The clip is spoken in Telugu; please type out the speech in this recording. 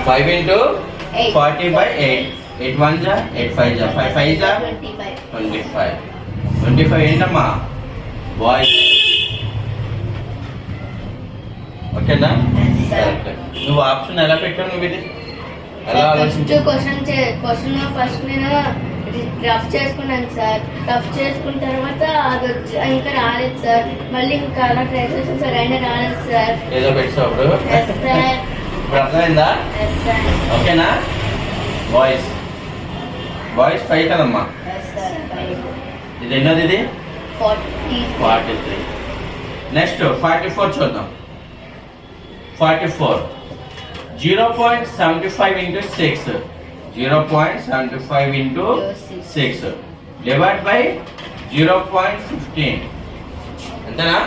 5 into 40 by 8. 8 1 ja, 8 5 ja, 5 5 ja, 25. 25 ఏంటమ్మా బాయ్స్. ఓకేనా? నువ్వు ఆప్షన్ ఎలా పెట్టావు? నువ్వు ఇది ఎలా ఆలోచించావు? క్వశ్చన్ ఫస్ట్ నేను రఫ్ చేసుకున్నాను సార్. రఫ్ చేసుకున్న తర్వాత అది వచ్చి ఇంకా రాలేదు సార్. మళ్ళీ ఇంకా అలా ట్రై చేసాను సార్, అయినా రాలేదు సార్. ఏదో పెట్టావు అప్పుడు. ఇప్పుడు అర్థమైందా? ఓకేనా? బాయ్స్ బాయ్స్ 5 కదమ్మా. ఇది ఎన్నోది? ఇది 43. నెక్స్ట్ 44 చూద్దాం. 44 0.75 into 6. 0.75 into 6 divided by 0.15. అంతేనా?